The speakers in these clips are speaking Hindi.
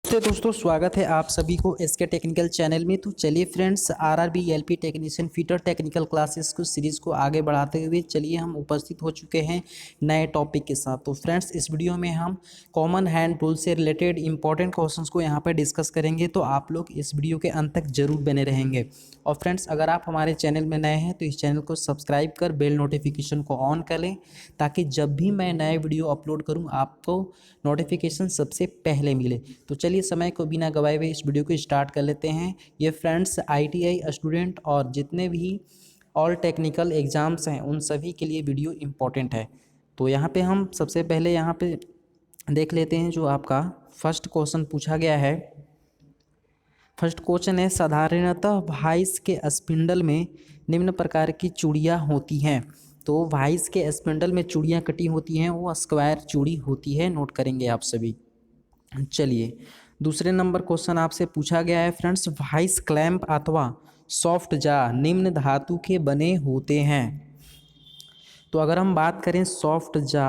नमस्ते दोस्तों, स्वागत है आप सभी को एसके टेक्निकल चैनल में। तो चलिए friends, RRB LP technician fitter technical classes को सीरीज़ को आगे बढ़ाते हुए चलिए हम उपस्थित हो चुके हैं नए टॉपिक के साथ। तो फ्रेंड्स, इस वीडियो में हम कॉमन हैंड टूल से रिलेटेड इंपॉर्टेंट क्वेश्चंस को यहाँ पर डिस्कस करेंगे। तो आप लोग इस वीडियो के अंत तक जरूर बने रहेंगे। और फ्रेंड्स, अगर आप हमारे चैनल में नए हैं तो इस चैनल को सब्सक्राइब कर बेल नोटिफिकेशन को ऑन कर लें, ताकि जब भी मैं नए वीडियो अपलोड करूँ आपको नोटिफिकेशन सबसे पहले मिले। तो चलिए समय को बिना गवाए हुए इस वीडियो को स्टार्ट कर लेते हैं। ये फ्रेंड्स आईटीआई स्टूडेंट और जितने भी ऑल टेक्निकल एग्ज़ाम्स हैं उन सभी के लिए वीडियो इम्पोर्टेंट है। तो यहाँ पे हम सबसे पहले यहाँ पे देख लेते हैं जो आपका फर्स्ट क्वेश्चन पूछा गया है। फर्स्ट क्वेश्चन है, साधारणतः वाइस के स्पिंडल में निम्न प्रकार की चूड़ियाँ होती हैं। तो वाइस के स्पिंडल में चूड़ियाँ कटी होती हैं, वो स्क्वायर चूड़ी होती है, नोट करेंगे आप सभी। चलिए दूसरे नंबर क्वेश्चन आपसे पूछा गया है फ्रेंड्स, वाइस क्लैंप अथवा सॉफ्ट जा निम्न धातु के बने होते हैं। तो अगर हम बात करें सॉफ्ट जा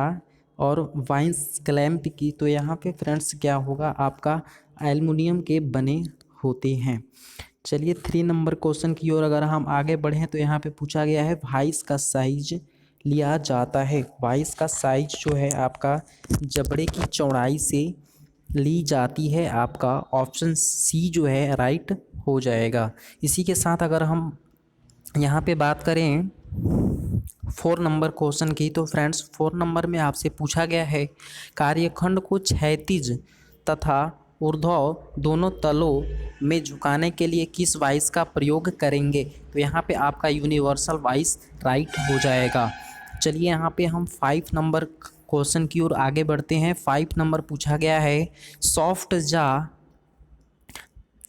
और वाइस क्लैंप की, तो यहाँ पे फ्रेंड्स क्या होगा, आपका एल्युमिनियम के बने होते हैं। चलिए 3 नंबर क्वेश्चन की ओर अगर हम आगे बढ़ें तो यहाँ पे पूछा गया है, वाइस का साइज लिया जाता है। वाइस का साइज जो है आपका जबड़े की चौड़ाई से ली जाती है। आपका ऑप्शन सी जो है राइट हो जाएगा। इसी के साथ अगर हम यहाँ पे बात करें 4 नंबर क्वेश्चन की, तो फ्रेंड्स 4 नंबर में आपसे पूछा गया है, कार्यखंड को क्षैतिज तथा ऊर्ध्व दोनों तलों में झुकाने के लिए किस वाइस का प्रयोग करेंगे। तो यहाँ पे आपका यूनिवर्सल वाइस राइट हो जाएगा। चलिए यहाँ पे हम 5 नंबर क्वेश्चन की ओर आगे बढ़ते हैं। 5 नंबर पूछा गया है, सॉफ्ट जा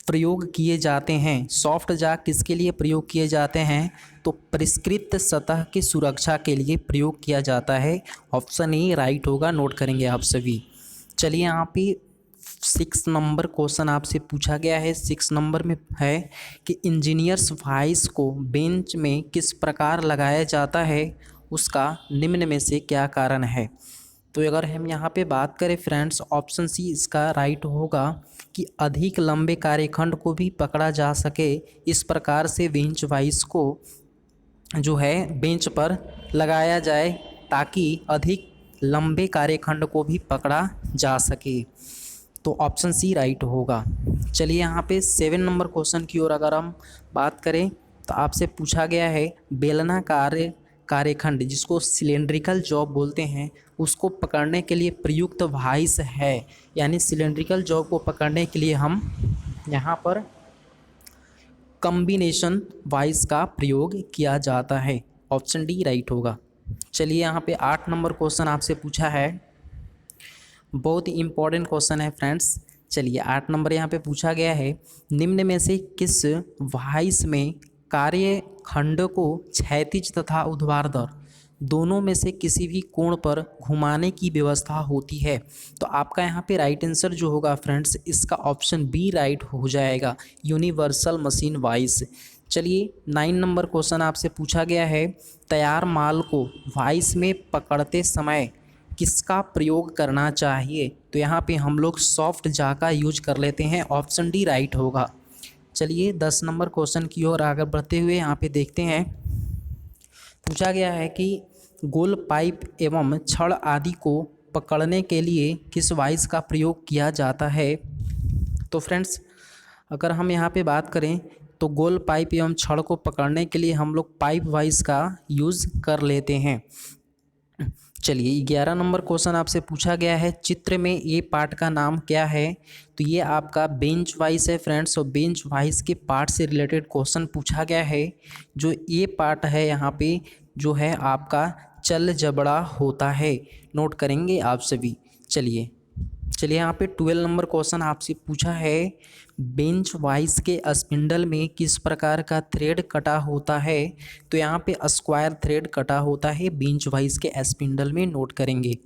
प्रयोग किए जाते हैं। सॉफ्ट जा किसके लिए प्रयोग किए जाते हैं? तो परिष्कृत सतह की सुरक्षा के लिए प्रयोग किया जाता है। ऑप्शन ए राइट होगा, नोट करेंगे आप सभी। चलिए यहाँ पे 6 नंबर क्वेश्चन आपसे पूछा गया है। 6 नंबर में है कि इंजीनियर्स वाइस को बेंच में किस प्रकार लगाया जाता है, उसका निम्न में से क्या कारण है। तो अगर हम यहाँ पे बात करें फ्रेंड्स, ऑप्शन सी इसका राइट होगा कि अधिक लंबे कार्यखंड को भी पकड़ा जा सके, इस प्रकार से बेंच वाइस को जो है बेंच पर लगाया जाए, ताकि अधिक लंबे कार्यखंड को भी पकड़ा जा सके। तो ऑप्शन सी राइट होगा। चलिए यहाँ पे 7 नंबर क्वेश्चन की ओर अगर हम बात करें तो आपसे पूछा गया है, बेलनाकार कार्यखंड जिसको सिलेंड्रिकल जॉब बोलते हैं, उसको पकड़ने के लिए प्रयुक्त वाइस है। यानी सिलेंड्रिकल जॉब को पकड़ने के लिए हम यहाँ पर कॉम्बिनेशन वाइस का प्रयोग किया जाता है। ऑप्शन डी राइट होगा। चलिए यहाँ पे 8 नंबर क्वेश्चन आपसे पूछा है, बहुत ही इम्पोर्टेंट क्वेश्चन है फ्रेंड्स। चलिए 8 नंबर यहाँ पे पूछा गया है, निम्न में से किस वाइस में कार्यखंड को क्षैतिज तथा ऊर्ध्वाधर दोनों में से किसी भी कोण पर घुमाने की व्यवस्था होती है। तो आपका यहाँ पे राइट आंसर जो होगा फ्रेंड्स, इसका ऑप्शन बी राइट हो जाएगा, यूनिवर्सल मशीन वाइस। चलिए 9 नंबर क्वेश्चन आपसे पूछा गया है, तैयार माल को वाइस में पकड़ते समय किसका प्रयोग करना चाहिए। तो यहाँ पे हम लोग सॉफ्ट जा का यूज कर लेते हैं। ऑप्शन डी राइट होगा। चलिए 10 नंबर क्वेश्चन की ओर आगे बढ़ते हुए यहाँ पे देखते हैं, पूछा गया है कि गोल पाइप एवं छड़ आदि को पकड़ने के लिए किस वाइस का प्रयोग किया जाता है। तो फ्रेंड्स, अगर हम यहाँ पे बात करें तो गोल पाइप एवं छड़ को पकड़ने के लिए हम लोग पाइप वाइस का यूज़ कर लेते हैं। चलिए 11 नंबर क्वेश्चन आपसे पूछा गया है, चित्र में ए पार्ट का नाम क्या है। तो ये आपका बेंच वाइस है फ्रेंड्स। और बेंच वाइस के पार्ट से रिलेटेड क्वेश्चन पूछा गया है। जो ए पार्ट है यहाँ पे जो है आपका चल जबड़ा होता है, नोट करेंगे आप सभी। चलिए यहाँ पे 12 नंबर क्वेश्चन आपसे पूछा है, बेंच वाइस के स्पिंडल में किस प्रकार का थ्रेड कटा होता है। तो यहाँ पे स्क्वायर थ्रेड कटा होता है बेंच वाइस के स्पिंडल में, नोट करेंगे।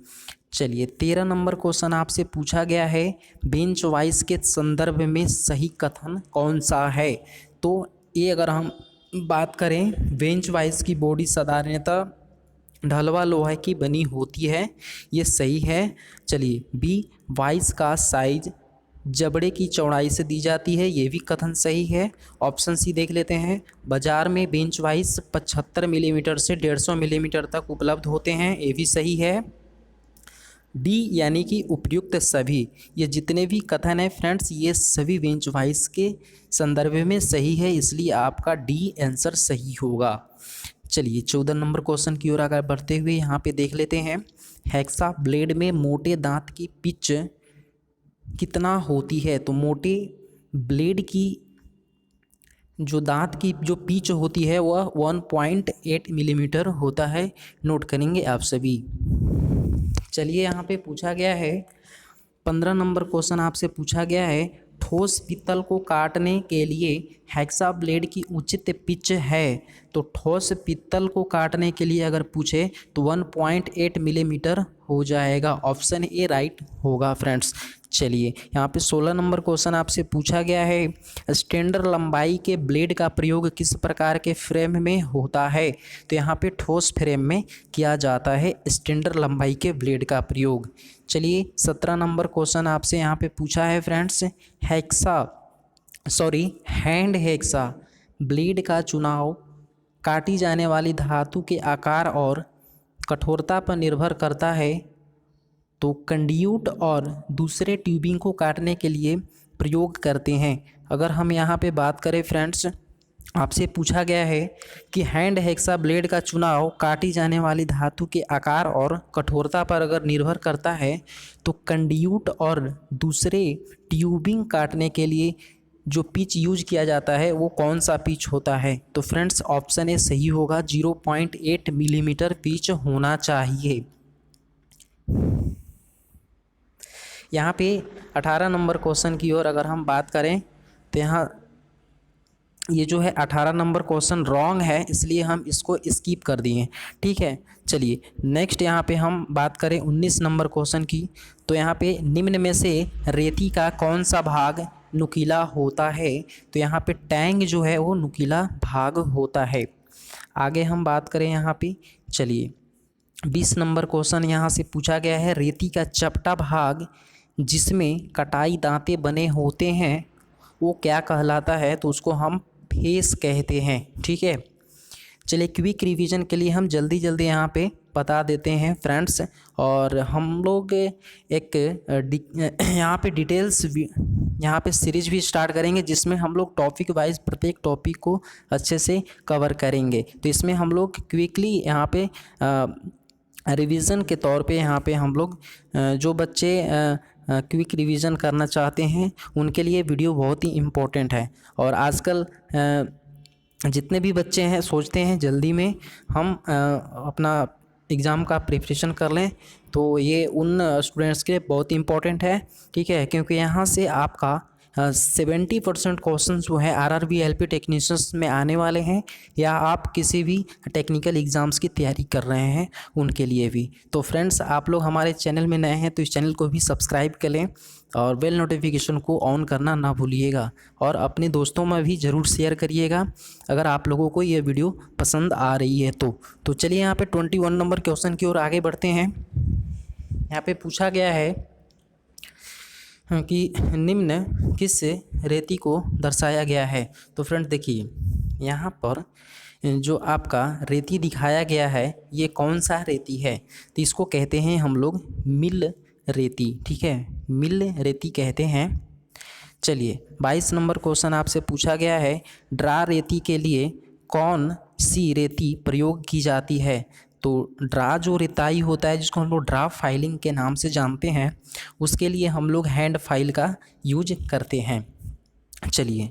चलिए 13 नंबर क्वेश्चन आपसे पूछा गया है, बेंच वाइस के संदर्भ में सही कथन कौन सा है। तो ये अगर हम बात करें, बेंच वाइस की बॉडी साधारणतः ढलवा लोहा की बनी होती है, ये सही है। चलिए बी, वाइस का साइज जबड़े की चौड़ाई से दी जाती है, ये भी कथन सही है। ऑप्शन सी देख लेते हैं, बाजार में बेंच वाइज 75 मिलीमीटर से 150 मिलीमीटर तक उपलब्ध होते हैं, ये भी सही है। डी यानी कि उपयुक्त सभी, ये जितने भी कथन हैं फ्रेंड्स ये सभी बेंच वाइज के संदर्भ में सही है, इसलिए आपका डी आंसर सही होगा। चलिए 14 नंबर क्वेश्चन की ओर आगे बढ़ते हुए यहाँ पे देख लेते हैं, हेक्सा ब्लेड में मोटे दांत की पिच कितना होती है। तो मोटे ब्लेड की जो दांत की जो पिच होती है वह 1.8 मिलीमीटर होता है, नोट करेंगे आप सभी। चलिए यहाँ पे पूछा गया है 15 नंबर क्वेश्चन आपसे पूछा गया है, ठोस पीतल को काटने के लिए हेक्सा ब्लेड की उचित पिच है। तो ठोस पीतल को काटने के लिए अगर पूछे तो 1.8 मिलीमीटर हो जाएगा, ऑप्शन ए राइट होगा फ्रेंड्स। चलिए यहाँ पे 16 नंबर क्वेश्चन आपसे पूछा गया है, स्टैंडर्ड लंबाई के ब्लेड का प्रयोग किस प्रकार के फ्रेम में होता है। तो यहाँ पे ठोस फ्रेम में किया जाता है स्टैंडर्ड लंबाई के ब्लेड का प्रयोग। चलिए 17 नंबर क्वेश्चन आपसे यहाँ पे पूछा है फ्रेंड्स, हैंड हेक्सा ब्लेड का चुनाव काटी जाने वाली धातु के आकार और कठोरता पर निर्भर करता है। तो कंड्यूट और दूसरे ट्यूबिंग को काटने के लिए प्रयोग करते हैं। अगर हम यहाँ पे बात करें फ्रेंड्स, आपसे पूछा गया है कि हैंड हेक्सा ब्लेड का चुनाव काटी जाने वाली धातु के आकार और कठोरता पर अगर निर्भर करता है तो कंड्यूट और दूसरे ट्यूबिंग काटने के लिए जो पिच यूज किया जाता है वो कौन सा पिच होता है। तो फ्रेंड्स ऑप्शन ए सही होगा, 0.8 मिलीमीटर पिच होना चाहिए। यहाँ पे 18 नंबर क्वेश्चन की ओर अगर हम बात करें तो यहाँ ये जो है 18 नंबर क्वेश्चन रॉन्ग है, इसलिए हम इसको स्किप कर दिए, ठीक है। चलिए नेक्स्ट यहाँ पे हम बात करें 19 नंबर क्वेश्चन की। तो यहाँ पे निम्न में से रेती का कौन सा भाग नुकीला होता है। तो यहाँ पे टैंग जो है वो नुकीला भाग होता है। आगे हम बात करें यहाँ पे, चलिए 20 नंबर क्वेश्चन यहाँ से पूछा गया है, रेती का चपटा भाग जिसमें कटाई दांते बने होते हैं वो क्या कहलाता है। तो उसको हम फेस कहते हैं, ठीक है। चलिए क्विक रिवीजन के लिए हम जल्दी यहाँ पे बता देते हैं फ्रेंड्स, और हम लोग एक यहाँ पे डिटेल्स यहाँ पे सीरीज भी स्टार्ट करेंगे जिसमें हम लोग टॉपिक वाइज प्रत्येक टॉपिक को अच्छे से कवर करेंगे। तो इसमें हम लोग क्विकली यहाँ पे रिवीजन के तौर पे यहाँ पे हम लोग जो बच्चे क्विक रिवीजन करना चाहते हैं उनके लिए वीडियो बहुत ही इम्पोर्टेंट है। और आजकल जितने भी बच्चे हैं सोचते हैं जल्दी में हम अपना एग्ज़ाम का प्रिपरेशन कर लें, तो ये उन स्टूडेंट्स के लिए बहुत ही इम्पोर्टेंट है, ठीक है। क्योंकि यहाँ से आपका 70% क्वेश्चन जो है आरआरबी एलपी टेक्नीशियंस में आने वाले हैं, या आप किसी भी टेक्निकल एग्ज़ाम्स की तैयारी कर रहे हैं उनके लिए भी। तो फ्रेंड्स आप लोग हमारे चैनल में नए हैं तो इस चैनल को भी सब्सक्राइब कर लें और बेल नोटिफिकेशन को ऑन करना ना भूलिएगा, और अपने दोस्तों में भी ज़रूर शेयर करिएगा अगर आप लोगों को ये वीडियो पसंद आ रही है तो चलिए यहाँ पे 21 नंबर क्वेश्चन की ओर आगे बढ़ते हैं। यहाँ पे पूछा गया है कि निम्न किस रेती को दर्शाया गया है। तो फ्रेंड देखिए यहाँ पर जो आपका रेती दिखाया गया है ये कौन सा रेती है। तो इसको कहते हैं हम लोग मिल रेती, ठीक है, मिल रेती कहते हैं। चलिए 22 नंबर क्वेश्चन आपसे पूछा गया है, ड्रा रेती के लिए कौन सी रेती प्रयोग की जाती है। तो ड्रा जो रेताई होता है जिसको हम लोग ड्रा फाइलिंग के नाम से जानते हैं, उसके लिए हम लोग हैंड फाइल का यूज करते हैं। चलिए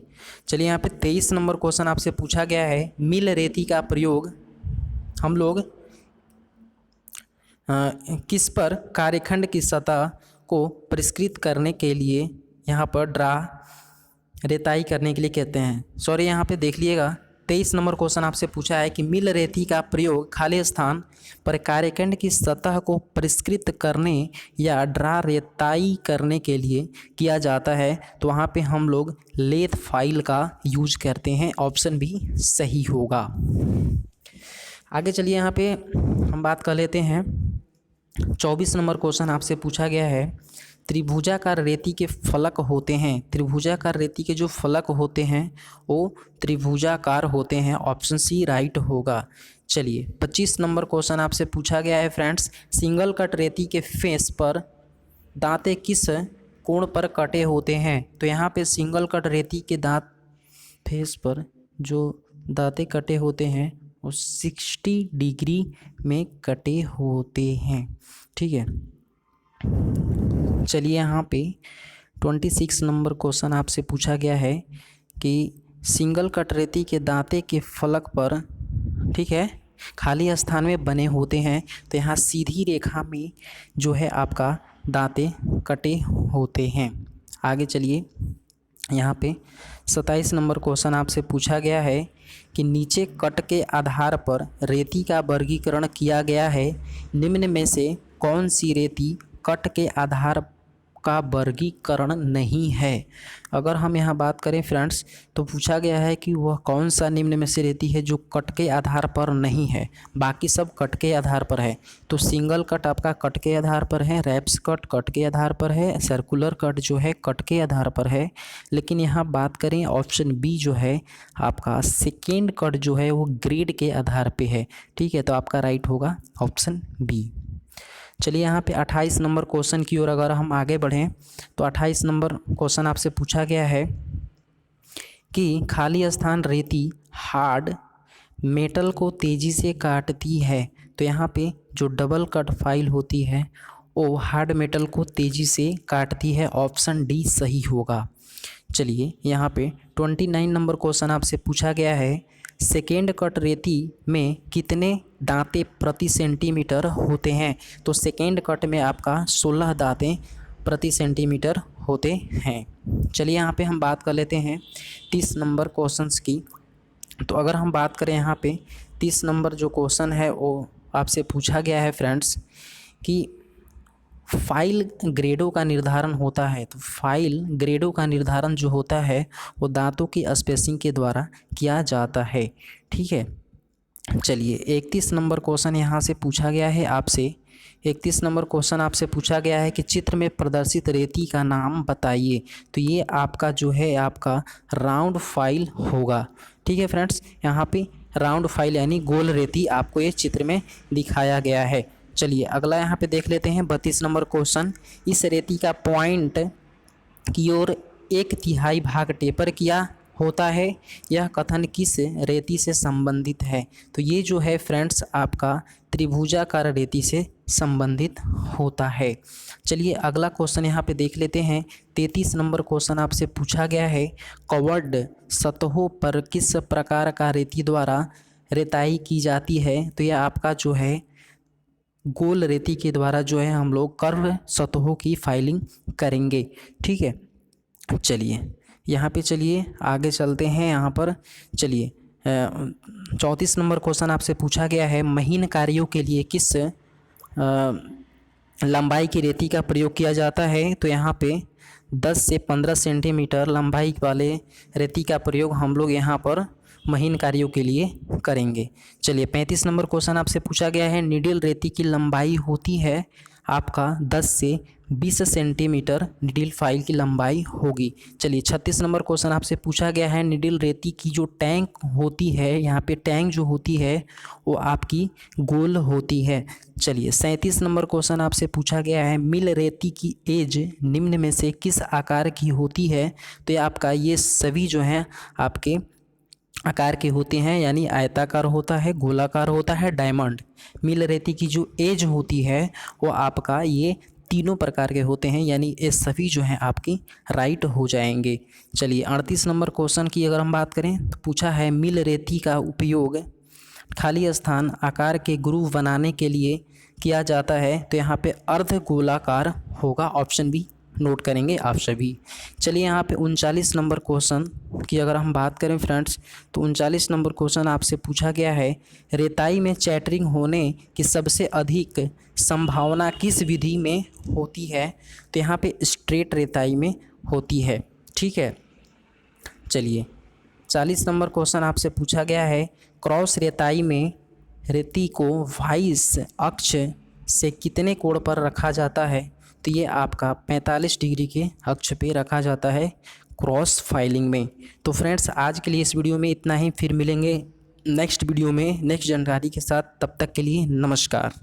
यहाँ पे 23 नंबर क्वेश्चन आपसे पूछा गया है, मिल रेती का प्रयोग हम लोग किस पर कार्यखंड की सतह को परिष्कृत करने के लिए यहाँ पर ड्रा रेताई करने के लिए कहते हैं। सॉरी यहाँ पे देख लीजिएगा 23 नंबर क्वेश्चन आपसे पूछा है कि मिल रेती का प्रयोग खाली स्थान पर कार्यखंड की सतह को परिष्कृत करने या ड्रा रेताई करने के लिए किया जाता है। तो वहाँ पे हम लोग लेथ फाइल का यूज करते हैं, ऑप्शन भी सही होगा। आगे चलिए यहाँ पे हम बात कर लेते हैं 24 नंबर क्वेश्चन आपसे पूछा गया है, त्रिभुजाकार रेती के फलक होते हैं, त्रिभुजाकार रेती के जो फलक होते हैं वो त्रिभुजाकार होते हैं। ऑप्शन सी राइट होगा। चलिए 25 नंबर क्वेश्चन आपसे पूछा गया है फ्रेंड्स, सिंगल कट रेती के फेस पर दांते किस कोण पर कटे होते हैं? तो यहाँ पे सिंगल कट रेती के दांत फेस पर जो दांते कटे होते हैं वो 60 डिग्री में कटे होते हैं। ठीक है, चलिए यहाँ पे 26 नंबर क्वेश्चन आपसे पूछा गया है कि सिंगल कट रेती के दांते के फलक पर, ठीक है, खाली स्थान में बने होते हैं। तो यहाँ सीधी रेखा में जो है आपका दांते कटे होते हैं। आगे चलिए, यहाँ पे 27 नंबर क्वेश्चन आपसे पूछा गया है कि नीचे कट के आधार पर रेती का वर्गीकरण किया गया है, निम्न में से कौन सी रेती कट के आधार का वर्गीकरण नहीं है? अगर हम यहाँ बात करें फ्रेंड्स, तो पूछा गया है कि वह कौन सा निम्न में से रेती है जो कट के आधार पर नहीं है, बाकी सब कट के आधार पर है। तो सिंगल कट आपका कट के आधार पर है, रैप्स कट कट के आधार पर है, सर्कुलर कट जो है कट के आधार पर है। लेकिन यहाँ बात करें ऑप्शन बी जो है आपका सेकेंड कट जो है वो ग्रेड के आधार पर है। ठीक है, तो आपका राइट होगा ऑप्शन बी। चलिए यहाँ पे 28 नंबर क्वेश्चन की ओर अगर हम आगे बढ़ें तो 28 नंबर क्वेश्चन आपसे पूछा गया है कि खाली स्थान रेती हार्ड मेटल को तेज़ी से काटती है। तो यहाँ पे जो डबल कट फाइल होती है वो हार्ड मेटल को तेज़ी से काटती है। ऑप्शन डी सही होगा। चलिए यहाँ पे 29 नंबर क्वेश्चन आपसे पूछा गया है, सेकेंड कट रेती में कितने दांते प्रति सेंटीमीटर होते हैं? तो सेकेंड कट में आपका 16 दांते प्रति सेंटीमीटर होते हैं। चलिए यहाँ पे हम बात कर लेते हैं 30 नंबर क्वेश्चंस की। तो अगर हम बात करें यहाँ पे 30 नंबर जो क्वेश्चन है वो आपसे पूछा गया है फ्रेंड्स कि फाइल ग्रेडों का निर्धारण होता है। तो फाइल ग्रेडों का निर्धारण जो होता है वो दांतों की स्पेसिंग के द्वारा किया जाता है। ठीक है, चलिए 31 नंबर क्वेश्चन यहाँ से पूछा गया है आपसे। 31 नंबर क्वेश्चन आपसे पूछा गया है कि चित्र में प्रदर्शित रेती का नाम बताइए। तो ये आपका जो है आपका राउंड फाइल होगा। ठीक है फ्रेंड्स, यहाँ पे राउंड फाइल यानी गोल रेती आपको ये चित्र में दिखाया गया है। चलिए अगला यहाँ पे देख लेते हैं 32 नंबर क्वेश्चन, इस रेती का पॉइंट की ओर 1/3 भाग टेपर किया होता है, यह कथन किस रेती से संबंधित है? तो ये जो है फ्रेंड्स आपका त्रिभुजाकार रेती से संबंधित होता है। चलिए अगला क्वेश्चन यहाँ पे देख लेते हैं। 33 नंबर क्वेश्चन आपसे पूछा गया है, कवर्ड सतहों पर किस प्रकार का रेती द्वारा रेताई की जाती है? तो यह आपका जो है गोल रेती के द्वारा जो है हम लोग कर्व सतहों की फाइलिंग करेंगे। ठीक है, चलिए यहाँ पे चलिए आगे चलते हैं। यहाँ पर चलिए 34 नंबर क्वेश्चन आपसे पूछा गया है, महीन कार्यों के लिए किस लंबाई की रेती का प्रयोग किया जाता है? तो यहाँ पे 10 से 15 सेंटीमीटर लंबाई वाले रेती का प्रयोग हम लोग यहाँ पर महीन कार्यों के लिए करेंगे। चलिए 35 नंबर क्वेश्चन आपसे पूछा गया है, नीडल रेती की लंबाई होती है आपका 10 से 20 सेंटीमीटर नीडल फाइल की लंबाई होगी। चलिए 36 नंबर क्वेश्चन आपसे पूछा गया है, नीडल रेती की जो टैंक होती है, यहाँ पे टैंक जो होती है वो आपकी गोल होती है। चलिए 37 नंबर क्वेश्चन आपसे पूछा गया है, मिल रेती की एज निम्न में से किस आकार की होती है? तो ये आपका ये सभी जो हैं आपके आकार के होते हैं, यानी आयताकार होता है, गोलाकार होता है, डायमंड। मिल रेती की जो एज होती है वो आपका ये तीनों प्रकार के होते हैं, यानी ये सभी जो हैं आपकी राइट हो जाएंगे। चलिए 38 नंबर क्वेश्चन की अगर हम बात करें तो पूछा है, मिल रेती का उपयोग खाली स्थान आकार के ग्रूव बनाने के लिए किया जाता है। तो यहाँ पे अर्ध गोलाकार होगा। ऑप्शन बी नोट करेंगे आप सभी। चलिए यहाँ पे 39 नंबर क्वेश्चन की अगर हम बात करें फ्रेंड्स, तो 39 नंबर क्वेश्चन आपसे पूछा गया है, रेताई में चैटरिंग होने की सबसे अधिक संभावना किस विधि में होती है? तो यहाँ पे स्ट्रेट रेताई में होती है। ठीक है, चलिए 40 नंबर क्वेश्चन आपसे पूछा गया है, क्रॉस रेताई में रेती को वाइस अक्ष से कितने कोण पर रखा जाता है? तो ये आपका 45 डिग्री के अक्ष पे रखा जाता है क्रॉस फाइलिंग में। तो फ्रेंड्स आज के लिए इस वीडियो में इतना ही, फिर मिलेंगे नेक्स्ट वीडियो में नेक्स्ट जानकारी के साथ। तब तक के लिए नमस्कार।